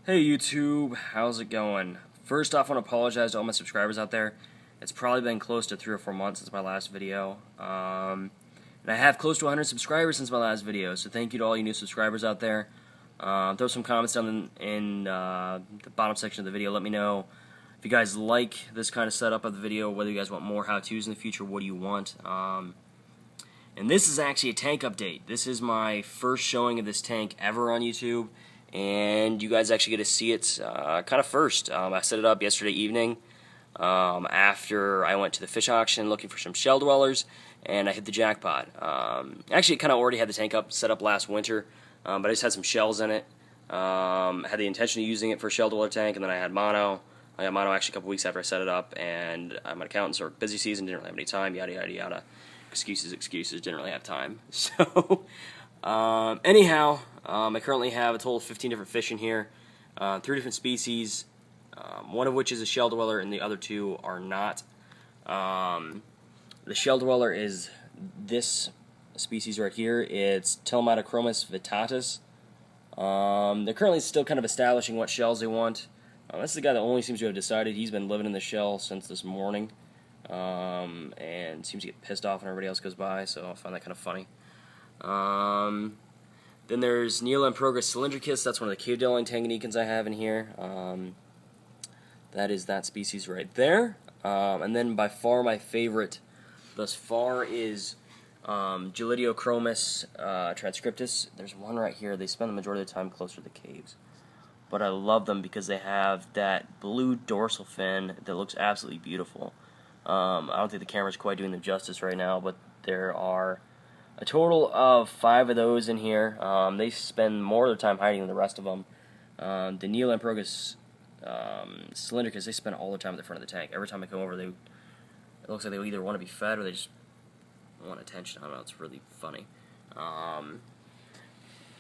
Hey YouTube, how's it going? First off, I want to apologize to all my subscribers out there. It's probably been close to 3 or 4 months since my last video. And I have close to 100 subscribers since my last video, so thank you to all you new subscribers out there. Throw some comments down in the bottom section of the video. Let me know if you guys like this kind of setup of the video, whether you guys want more how-tos in the future, what do you want. And this is actually a tank update. This is my first showing of this tank ever on YouTube, and you guys actually get to see it kind of first. I set it up yesterday evening after I went to the fish auction looking for some shell dwellers, and I hit the jackpot. Actually, it kind of already had the tank set up last winter, but I just had some shells in it. Had the intention of using it for a shell dweller tank, and then I had mono. I got mono actually a couple weeks after I set it up, and I'm an accountant, so busy season, didn't really have any time, yada yada yada. Excuses, didn't really have time. So, anyhow, I currently have a total of 15 different fish in here, 3 different species, one of which is a shell dweller and the other 2 are not. The shell dweller is this species right here. It's telmatochromis vittatus. They're currently still kind of establishing what shells they want. This is the guy that only seems to have decided. He's been living in the shell since this morning. And seems to get pissed off when everybody else goes by, so I find that kind of funny. Then there's neolamprologus cylindricus. That's one of the cave-dwelling Tanganyikans I have in here. That is that species right there. And then by far my favorite thus far is julidochromis transcriptus. There's one right here. They spend the majority of the time closer to the caves, but I love them because they have that blue dorsal fin that looks absolutely beautiful. I don't think the camera's quite doing them justice right now, but there are a total of 5 of those in here. They spend more of their time hiding than the rest of them. The neolamprologus cylindricus, they spend all their time at the front of the tank. Every time I come over, it looks like they either want to be fed or they just want attention. I don't know, it's really funny.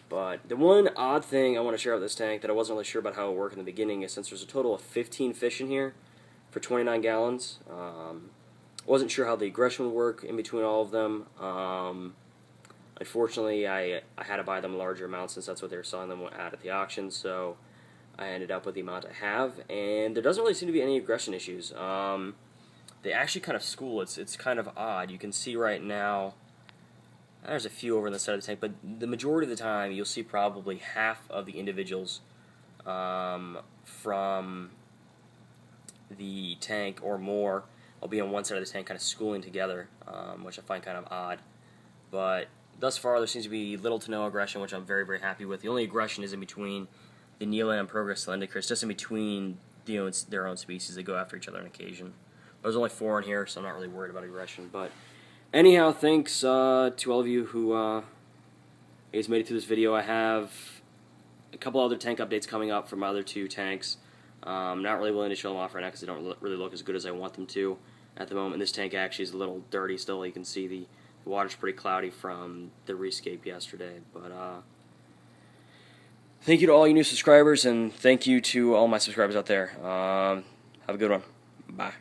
But the one odd thing I want to share with this tank that I wasn't really sure about how it would work in the beginning is since there's a total of 15 fish in here for 29 gallons, wasn't sure how the aggression would work in between all of them. Unfortunately, I had to buy them larger amounts since that's what they were selling them at the auction, so I ended up with the amount I have, and there doesn't really seem to be any aggression issues. They actually kind of school. It's kind of odd. You can see right now, there's a few over on the side of the tank, but the majority of the time you'll see probably half of the individuals from the tank or more will be on one side of the tank kind of schooling together, which I find kind of odd. But thus far there seems to be little to no aggression, which I'm very, very happy with. The only aggression is in between the neolamprologus cylindricus, just in between their own species. They go after each other on occasion. There's only 4 in here, so I'm not really worried about aggression. But anyhow, thanks to all of you who has made it through this video. I have a couple other tank updates coming up for my other 2 tanks. Not really willing to show them off right now because they don't really look as good as I want them to at the moment. This tank actually is a little dirty still. You can see the water's pretty cloudy from the rescape yesterday. But thank you to all you new subscribers, and thank you to all my subscribers out there. Have a good one. Bye.